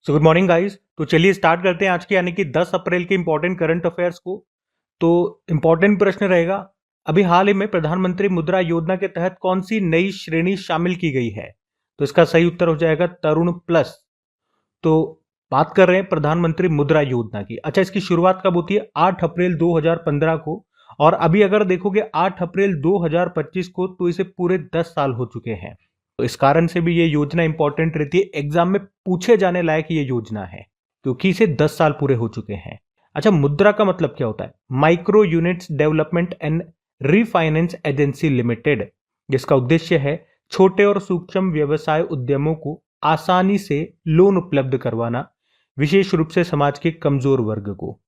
So good morning guys. तो चलिए start करते हैं आज की यानी कि 10 अप्रैल के इंपॉर्टेंट करंट अफेयर्स को। तो इंपॉर्टेंट प्रश्न रहेगा, अभी हाल ही में प्रधानमंत्री मुद्रा योजना के तहत कौन सी नई श्रेणी शामिल की गई है? तो इसका सही उत्तर हो जाएगा तरुण प्लस। तो बात कर रहे हैं प्रधानमंत्री मुद्रा योजना की। अच्छा, इसकी शुरुआत कब होती है? 8 अप्रैल 2015 को। और अभी अगर देखोगे 8 अप्रैल 2025 को, तो इसे पूरे 10 साल हो चुके हैं। तो इस कारण से भी ये योजना इंपॉर्टेंट रहती है, एग्जाम में पूछे जाने लायक ये योजना है क्योंकि इसे 10 साल पूरे हो चुके हैं। अच्छा, मुद्रा का मतलब क्या होता है? Micro units development and refinance agency limited, जिसका उद्देश्य है छोटे और सूक्ष्म व्यवसाय उद्यमों को आसानी से लोन उपलब्ध करवाना, विशेष रूप से समाज के कमजोर वर्ग को।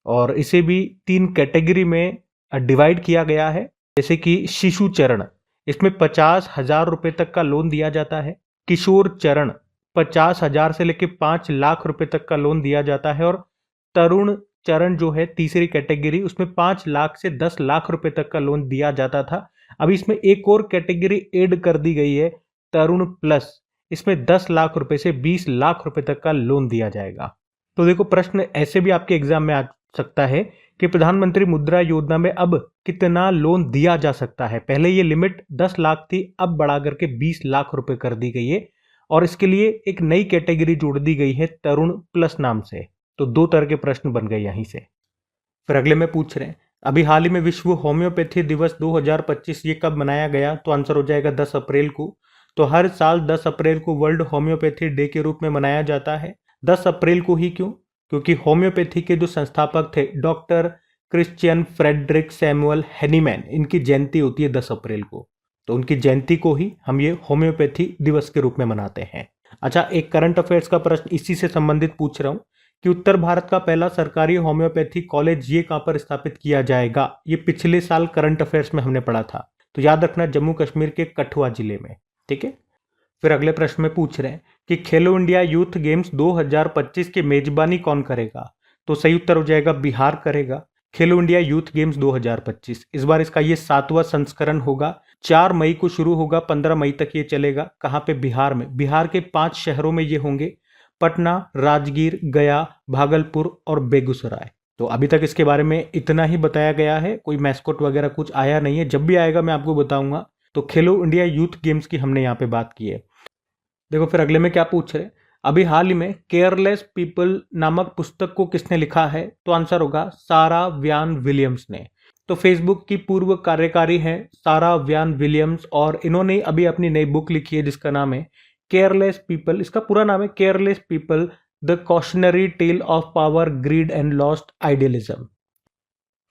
और इसे भी 3 कैटेगरी में डिवाइड किया गया है, जैसे कि शिशु चरण, इसमें 50,000 रुपए तक का लोन दिया जाता है। किशोर चरण 50,000 से लेकर 5 लाख रुपए तक का लोन दिया जाता है। और तरुण चरण जो है तीसरी कैटेगरी, उसमें 5 लाख से 10 लाख रुपए तक का लोन दिया जाता था। अभी इसमें एक और कैटेगरी ऐड कर दी गई है, तरुण प्लस। इसमें 10 लाख रुपए से 20 लाख रुपए तक का लोन दिया जाएगा। तो देखो, प्रश्न ऐसे भी आपके एग्जाम में आ सकता है कि प्रधानमंत्री मुद्रा योजना में अब कितना लोन दिया जा सकता है। पहले ये लिमिट 10 लाख थी, अब बढ़ा करके 20 लाख रुपए कर दी गई है। और इसके लिए एक नई कैटेगरी जोड़ दी गई है तरुण प्लस नाम से। तो 2 तरह के प्रश्न बन गए यहीं से। फिर अगले में पूछ रहे हैं, अभी हाल ही में विश्व होम्योपैथी दिवस 2025 ये कब मनाया गया? तो आंसर हो जाएगा 10 अप्रैल को। तो हर साल 10 अप्रैल को वर्ल्ड होम्योपैथी डे के रूप में मनाया जाता है। 10 अप्रैल को ही क्यों? क्योंकि होम्योपैथी के जो संस्थापक थे doctor Christian Friedrich Samuel Hahnemann, इनकी जयंती होती है 10 अप्रैल को। तो उनकी जयंती को ही हम ये होम्योपैथी दिवस के रूप में मनाते हैं। अच्छा, एक करंट अफेयर्स का प्रश्न इसी से संबंधित पूछ रहा हूं कि उत्तर भारत का पहला सरकारी होम्योपैथी कॉलेज ये कहां पर स्थापित किया जाएगा? ये पिछले साल करंट अफेयर्स में हमने पढ़ा था। तो याद रखना, जम्मू कश्मीर के कठुआ जिले में। ठीक है। फिर अगले प्रश्न में पूछ रहे हैं कि खेलो इंडिया यूथ गेम्स 2025 की मेजबानी कौन करेगा? तो सही उत्तर हो जाएगा बिहार करेगा। खेलो इंडिया यूथ गेम्स 2025 इस बार इसका ये 7वां संस्करण होगा। 4 मई को शुरू होगा, 15 मई तक ये चलेगा। कहाँ पे? बिहार में। बिहार के 5 शहरों में ये होंगे, पटना, राजगीर, गया, भागलपुर और बेगूसराय। तो अभी तक इसके बारे में इतना ही बताया गया है, कोई मैस्कोट वगैरह कुछ आया नहीं है। जब भी आएगा मैं आपको बताऊंगा। तो खेलो इंडिया यूथ गेम्स की हमने यहाँ पे बात की है। देखो, फिर अगले में क्या पूछ रहे हैं, अभी हाल ही में केयरलेस पीपल नामक पुस्तक को किसने लिखा है? तो आंसर होगा सारा व्यान विलियम्स ने। तो फेसबुक की पूर्व कार्यकारी हैं सारा व्यान विलियम्स, और इन्होंने अभी अपनी नई बुक लिखी है जिसका नाम है केयरलेस पीपल। इसका पूरा नाम है careless people, the cautionary tale of power, greed and lost idealism.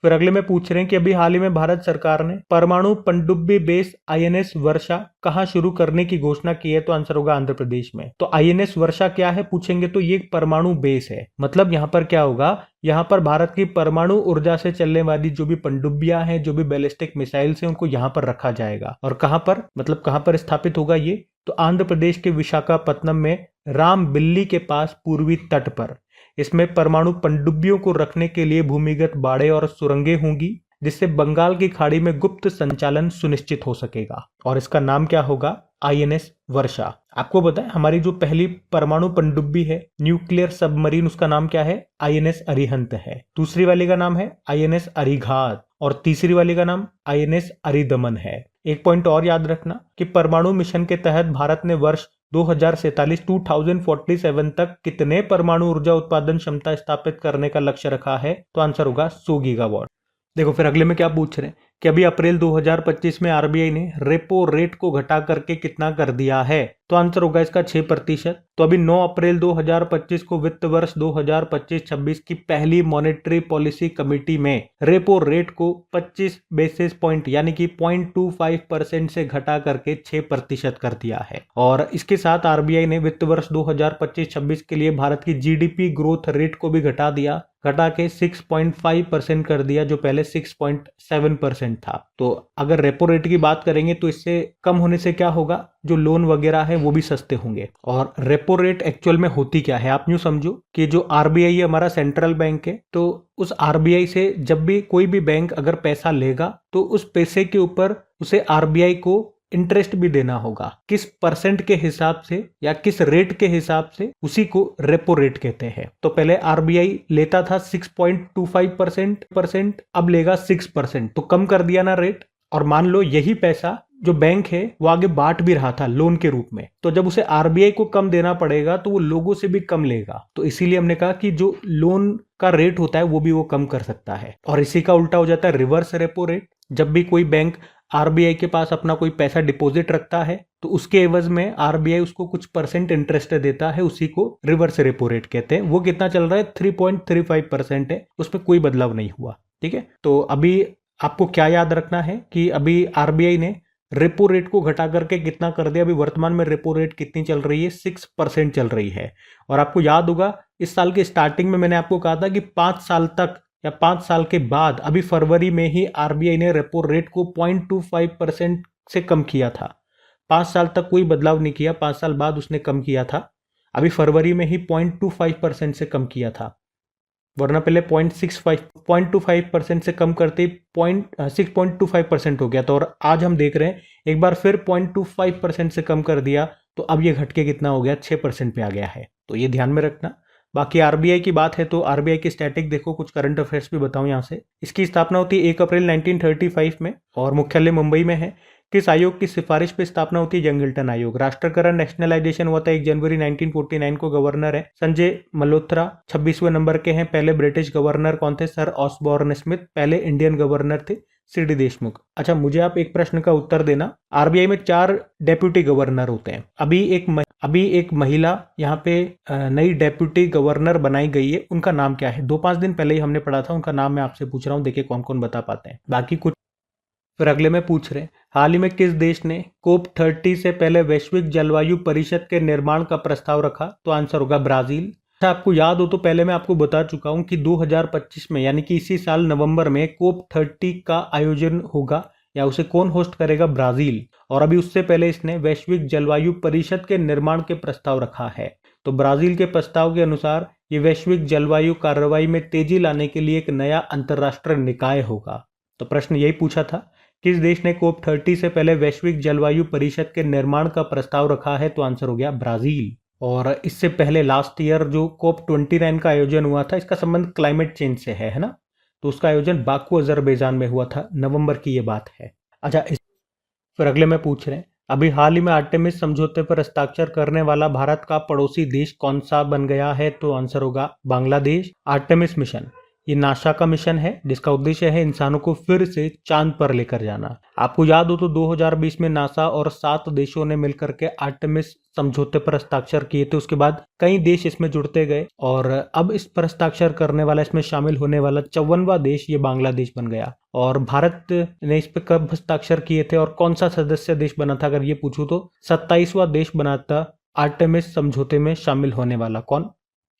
फिर अगले में पूछ रहे हैं कि अभी हाल ही में भारत सरकार ने परमाणु पनडुब्बी बेस आईएनएस वर्षा कहां शुरू करने की घोषणा की है? तो आंसर होगा आंध्र प्रदेश में। तो आईएनएस वर्षा क्या है पूछेंगे तो ये परमाणु बेस है। मतलब यहां पर क्या होगा, यहां पर भारत की परमाणु ऊर्जा से चलने वाली जो भी पनडुब्बियां हैं, जो भी बैलिस्टिक मिसाइल्स हैं, उनको यहां पर रखा जाएगा। और कहां पर, मतलब कहां पर स्थापित होगा ये? तो आंध्र प्रदेश के विशाखापत्तनम में रामबिल्ली के पास पूर्वी तट पर। इसमें परमाणु पनडुब्बियों को रखने के लिए भूमिगत बाड़े और सुरंगें होंगी, जिससे बंगाल की खाड़ी में गुप्त संचालन सुनिश्चित हो सकेगा। और इसका नाम क्या होगा? आईएनएस वर्षा। आपको पता है हमारी जो पहली परमाणु पनडुब्बी है, न्यूक्लियर सबमरीन, उसका नाम क्या है? आईएनएस अरिहंत है। दूसरी वाली का नाम है आईएनएस अरिघात, और तीसरी वाली का नाम आईएनएस अरिदमन है। एक पॉइंट और याद रखना कि परमाणु मिशन के तहत भारत ने वर्ष 2047 तक कितने परमाणु ऊर्जा उत्पादन क्षमता स्थापित करने का लक्ष्य रखा है? तो आंसर होगा 100 गीगावाट। देखो, फिर अगले में क्या पूछ रहे हैं कि अभी अप्रैल 2025 में आरबीआई ने रेपो रेट को घटा करके कितना कर दिया है? तो आंसर होगा इसका 6%। तो अभी 9 अप्रैल 2025 को वित्त वर्ष 2025-26 की पहली मॉनेटरी पॉलिसी कमेटी में रेपो रेट को 25 बेसिस पॉइंट यानी कि 0.25% से घटा करके 6% कर दिया है। और इसके साथ आरबीआई ने वित्त वर्ष 2025-26 के लिए भारत की जीडीपी ग्रोथ रेट को भी घटा के 6.5% कर दिया, जो पहले 6.7% था। तो अगर रेपो रेट की बात करेंगे तो इससे कम होने से क्या होगा, जो लोन वगैरह है वो भी सस्ते होंगे। और रेपो रेट एक्चुअल में होती क्या है, आप यूं समझो कि जो आरबीआई है हमारा सेंट्रल बैंक है, तो उस आरबीआई से जब भी कोई भी बैंक अगर पैसा लेगा तो उस पैसे के ऊपर उसे आरबीआई को इंटरेस्ट भी देना होगा। किस परसेंट के हिसाब से या किस रेट के हिसाब से, उसी को रेपो रेट कहते हैं। तो पहले आरबीआई लेता था 6.25%, अब लेगा 6%, तो कम कर दिया ना रेट। और मान लो यही पैसा जो बैंक है वो आगे बांट भी रहा था लोन के रूप में, तो जब उसे आरबीआई को कम देना पड़ेगा तो वो लोगों से भी कम लेगा। तो इसीलिए हमने कहा कि जो लोन का रेट होता है वो भी वो कम कर सकता है। और इसी का उल्टा हो जाता है रिवर्स रेपो रेट। जब भी कोई बैंक आरबीआई के पास अपना कोई पैसा डिपॉजिट रखता है तो उसके एवज में आरबीआई उसको कुछ परसेंट इंटरेस्ट देता है, उसी को रिवर्स रेपो रेट कहते हैं। वो कितना चल रहा है, 3.35% है, उसमें कोई बदलाव नहीं हुआ। ठीक है, तो अभी आपको क्या याद रखना है कि अभी आरबीआई ने रेपो रेट को घटा करके कितना कर दिया। अभी वर्तमान में रेपो रेट कितनी चल रही है, 6% चल रही है। और आपको याद होगा इस साल के स्टार्टिंग में मैंने आपको कहा था कि 5 साल तक या 5 साल के बाद, अभी फरवरी में ही आरबीआई ने रेपो रेट को 0.25% से कम किया था। 5 साल तक कोई बदलाव नहीं किया, 5 साल बाद उसने कम किया था। अभी फरवरी में ही 0.25% से कम किया था, वरना पहले 0.25% से कम करते 6.25% हो गया था। और आज हम देख रहे हैं एक बार फिर 0.25% से कम कर दिया, तो अब ये घट के कितना हो गया, 6% पे आ गया है। तो ये ध्यान में रखना। बाकी आरबीआई की बात है तो आरबीआई की स्टैटिक देखो, कुछ करंट अफेयर्स भी बताऊं यहाँ से। इसकी स्थापना होती है 1 अप्रैल 1935 में और मुख्यालय मुंबई में है। किस आयोग की सिफारिश पे स्थापना होती है, यंगल्टन आयोग। राष्ट्रकरण नेशनलाइजेशन हुआ था 1 जनवरी 1949 को। गवर्नर है संजय मल्होत्रा, 26वें नंबर के हैं। पहले ब्रिटिश गवर्नर कौन थे, सर ऑसबॉर्न स्मिथ। पहले इंडियन गवर्नर थे सीडी देशमुख। अच्छा, मुझे आप एक प्रश्न का उत्तर देना। आरबीआई में 4 डेप्यूटी गवर्नर होते हैं। अभी एक महिला यहाँ पे नई डेप्यूटी गवर्नर बनाई गई है, उनका नाम क्या है? 2-5 दिन पहले ही हमने पढ़ा था, उनका नाम मैं आपसे पूछ रहा हूँ, देखिए कौन कौन बता पाते हैं। बाकी कुछ फिर अगले में पूछ रहे हैं, हाल ही में किस देश ने कोप 30 से पहले वैश्विक जलवायु परिषद के निर्माण का प्रस्ताव रखा? तो आंसर होगा ब्राजील। अच्छा, आपको याद हो तो पहले मैं आपको बता चुका हूं कि 2025 में यानी कि इसी साल नवंबर में कोप 30 का आयोजन होगा, या उसे कौन होस्ट करेगा, ब्राजील। और अभी उससे पहले इसने वैश्विक जलवायु परिषद के निर्माण के प्रस्ताव रखा है। तो ब्राजील के प्रस्ताव के अनुसार ये वैश्विक जलवायु कार्रवाई में तेजी लाने के लिए एक नया अंतरराष्ट्रीय निकाय होगा। तो प्रश्न यही पूछा था, किस देश ने कोप 30 से पहले वैश्विक जलवायु परिषद के निर्माण का प्रस्ताव रखा है? तो आंसर हो गया ब्राजील। और इससे पहले लास्ट ईयर जो कोप 29 का आयोजन हुआ था, इसका संबंध क्लाइमेट चेंज से है ना, तो उसका आयोजन बाकू अजरबैजान में हुआ था, नवंबर की ये बात है। अच्छा, फिर अगले में पूछ रहे हैं, अभी हाल ही में आर्टेमिस समझौते पर हस्ताक्षर करने वाला भारत का पड़ोसी देश कौन सा बन गया है? तो आंसर होगा बांग्लादेश। आर्टेमिस मिशन ये नासा का मिशन है जिसका उद्देश्य है इंसानों को फिर से चांद पर लेकर जाना। आपको याद हो तो 2020 में नासा और 7 देशों ने मिलकर के आर्टेमिस समझौते पर हस्ताक्षर किए थे। उसके बाद कई देश इसमें जुड़ते गए और अब इस पर हस्ताक्षर करने वाला, इसमें शामिल होने वाला 54वां देश ये बांग्लादेश बन गया। और भारत ने इस पर कब हस्ताक्षर किए थे और कौन सा सदस्य देश बना था, अगर ये पूछूं तो 27वां देश बना था आर्टेमिस समझौते में शामिल होने वाला। कौन?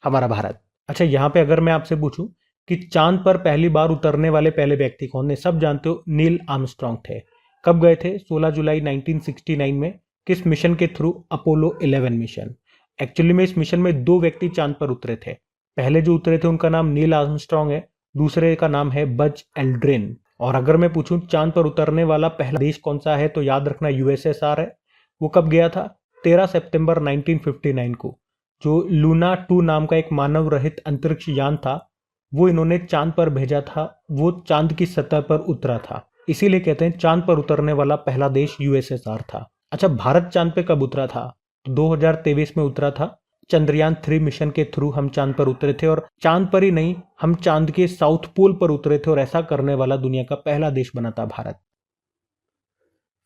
हमारा भारत। अच्छा, यहाँ पे अगर मैं आपसे पूछूं कि चांद पर पहली बार उतरने वाले पहले व्यक्ति कौन है? सब जानते हो, नील आर्मस्ट्रॉन्ग थे। कब गए थे? 16 जुलाई 1969 में। किस मिशन के थ्रू? Apollo 11 mission. एक्चुअली में इस मिशन में 2 व्यक्ति चांद पर उतरे थे। पहले जो उतरे थे उनका नाम नील आर्मस्ट्रॉन्ग है, दूसरे का नाम है बज एल्ड्रिन। और अगर मैं पूछूं चांद पर उतरने वाला पहला देश कौन सा है, तो याद रखना यूएसएसआर है। वो कब गया था? 13 सितंबर 1959 को। जो लूना 2 नाम का एक मानव रहित अंतरिक्ष यान था, वो इन्होंने चांद पर भेजा था, वो चांद की सतह पर उतरा था, इसीलिए कहते हैं चांद पर उतरने वाला पहला देश यूएसएसआर था। अच्छा, भारत चांद पे कब उतरा था? 2023 में उतरा था। चंद्रयान 3 मिशन के थ्रू हम चांद पर उतरे थे, और चांद पर ही नहीं, हम चांद के साउथ पोल पर उतरे थे, और ऐसा करने वाला दुनिया का पहला देश बना था भारत।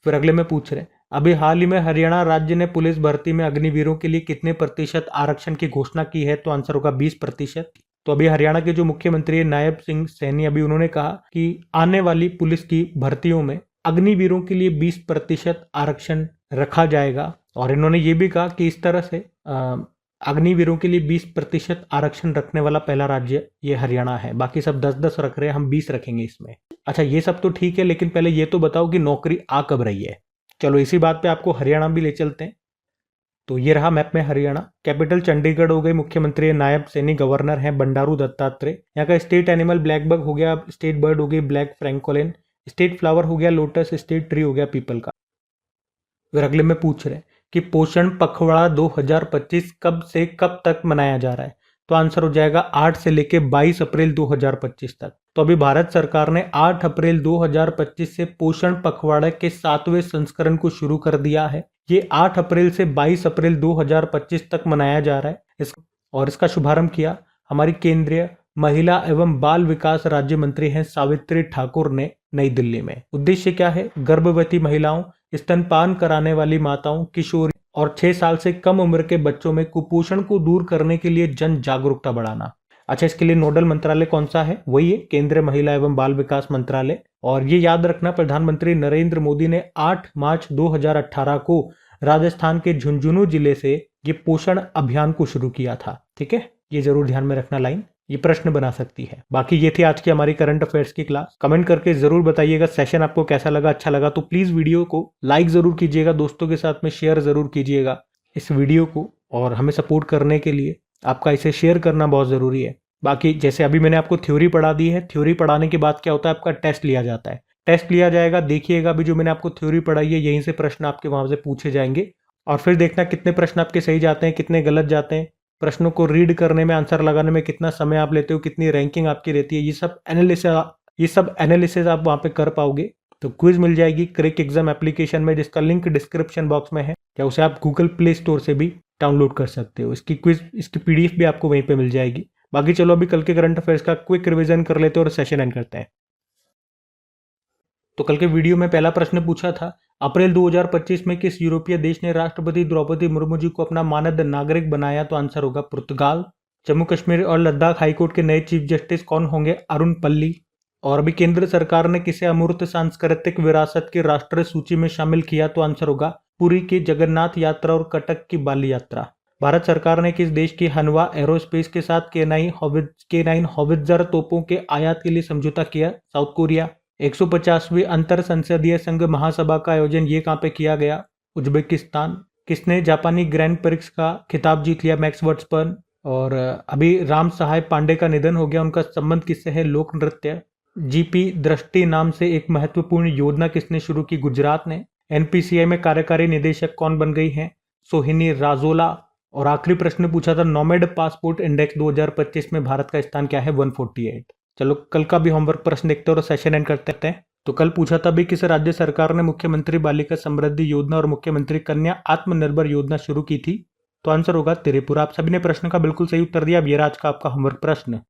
फिर अगले में पूछ रहे, अभी हाल ही में हरियाणा राज्य ने पुलिस भर्ती में अग्निवीरों के लिए कितने प्रतिशत आरक्षण की घोषणा की है? तो आंसर होगा 20%। तो अभी हरियाणा के जो मुख्यमंत्री है नायब सिंह सैनी, अभी उन्होंने कहा कि आने वाली पुलिस की भर्तियों में अग्निवीरों के लिए 20% आरक्षण रखा जाएगा। और इन्होंने ये भी कहा कि इस तरह से अग्निवीरों के लिए 20% आरक्षण रखने वाला पहला राज्य ये हरियाणा है। बाकी सब 10-10 रख रहे हैं, हम 20 रखेंगे इसमें। अच्छा, ये सब तो ठीक है, लेकिन पहले ये तो बताओ कि नौकरी आ कब रही है। चलो इसी बात पे आपको हरियाणा भी ले चलते हैं। तो ये रहा मैप में हरियाणा। कैपिटल चंडीगढ़ हो गई, मुख्यमंत्री नायब सैनी, गवर्नर हैं बंडारू दत्तात्रेय। यहाँ का स्टेट एनिमल ब्लैक बग हो गया, स्टेट बर्ड हो गई ब्लैक फ्रैंकोलिन, स्टेट फ्लावर हो गया लोटस, स्टेट ट्री हो गया पीपल का। फिर अगले में पूछ रहे हैं कि पोषण पखवाड़ा 2025 कब से कब तक मनाया जा रहा है। तो आंसर हो जाएगा 8 से लेके 22 अप्रैल 2025 तक। तो अभी भारत सरकार ने 8 अप्रैल 2025 से पोषण पखवाड़े के 7वें संस्करण को शुरू कर दिया है। ये 8 अप्रैल से 22 अप्रैल 2025 तक मनाया जा रहा है। इसका शुभारंभ किया हमारी केंद्रीय महिला एवं बाल विकास राज्य मंत्री हैं सावित्री ठाकुर ने नई दिल्ली में। उद्देश्य क्या है? गर्भवती महिलाओं, स्तनपान कराने वाली माताओं, किशोरी और 6 साल से कम उम्र के बच्चों में कुपोषण को दूर करने के लिए जन जागरूकता बढ़ाना। अच्छा, इसके लिए नोडल मंत्रालय कौन सा है? वही है केंद्रीय महिला एवं बाल विकास मंत्रालय। और ये याद रखना, प्रधानमंत्री नरेंद्र मोदी ने 8 मार्च 2018 को राजस्थान के झुंझुनू जिले से ये पोषण अभियान को शुरू किया था। ठीक है, ये जरूर ध्यान में रखना लाइन, ये प्रश्न बना सकती है। बाकी ये थी आज की हमारी करंट अफेयर्स की क्लास। कमेंट करके जरूर बताइएगा सेशन आपको कैसा लगा। अच्छा लगा तो प्लीज वीडियो को लाइक जरूर कीजिएगा, दोस्तों के साथ में शेयर जरूर कीजिएगा इस वीडियो को। और हमें सपोर्ट करने के लिए आपका इसे शेयर करना बहुत जरूरी है। बाकी जैसे अभी मैंने आपको थ्योरी पढ़ा दी है, थ्योरी पढ़ाने के बाद क्या होता है, आपका टेस्ट लिया जाता है। टेस्ट लिया जाएगा, देखिएगा अभी जो मैंने आपको थ्योरी पढ़ाई है यहीं से प्रश्न आपके वहां से पूछे जाएंगे और फिर देखना कितने प्रश्न आपके सही जाते हैं, कितने गलत जाते हैं। प्रश्नों को रीड करने में, आंसर लगाने में कितना समय आप लेते हो, कितनी रैंकिंग आपकी रहती है, ये सब एनालिसिस आप वहां पे कर पाओगे। तो क्विज मिल जाएगी क्रिक एग्जाम एप्लीकेशन में, जिसका लिंक डिस्क्रिप्शन बॉक्स में है, या उसे आप गूगल प्ले स्टोर से भी डाउनलोड कर सकते हो। इसकी क्विज, इसकी पीडीएफ भी आपको वहीं पे मिल जाएगी। बाकी चलो अभी कल के करंट अफेयर्स का क्विक रिवीजन कर लेते हैं और सेशन एंड करते हैं। तो कल के वीडियो में पहला प्रश्न पूछा था, अप्रैल 2025 में किस यूरोपीय देश ने राष्ट्रपति द्रौपदी मुर्मू जी को अपना मानद नागरिक बनाया? तो आंसर होगा पुर्तगाल। जम्मू कश्मीर और लद्दाख हाईकोर्ट के नए चीफ जस्टिस कौन होंगे? अरुण पल्ली। और अभी केंद्र सरकार ने किसे अमूर्त सांस्कृतिक विरासत की राष्ट्रीय सूची में शामिल किया? तो आंसर होगा पुरी की जगन्नाथ यात्रा और कटक की बाली यात्रा। भारत सरकार ने किस देश की हनवा एरोस्पेस के साथ K9 हॉवित्जर तोपों के आयात के लिए समझौता किया? South Korea. 150वीं अंतर संसदीय संघ महासभा का आयोजन ये कहाँ पे किया गया? उज्बेकिस्तान। किसने जापानी ग्रैंड प्रिक्स का खिताब जीत लिया? मैक्स वर्स्टपर्न। और अभी राम सहाय पांडे का निधन हो गया, उनका संबंध किससे है? लोक नृत्य। जीपी दृष्टि नाम से एक महत्वपूर्ण योजना किसने शुरू की? गुजरात ने। एनपीसीआई में कार्यकारी निदेशक कौन बन गई हैं? सोहिनी राजोला। और आखिरी प्रश्न पूछा था, नोमैड पासपोर्ट इंडेक्स 2025 में भारत का स्थान क्या है? 148। चलो कल का भी होमवर्क प्रश्न देखते हैं और सेशन एंड करते हैं। तो कल पूछा था भी, किस राज्य सरकार ने मुख्यमंत्री बालिका समृद्धि योजना और मुख्यमंत्री कन्या आत्मनिर्भर योजना शुरू की थी? तो आंसर होगा त्रिपुरा। आप सभी ने प्रश्न का बिल्कुल सही उत्तर दिया। अब ये आज का आपका होमवर्क प्रश्न।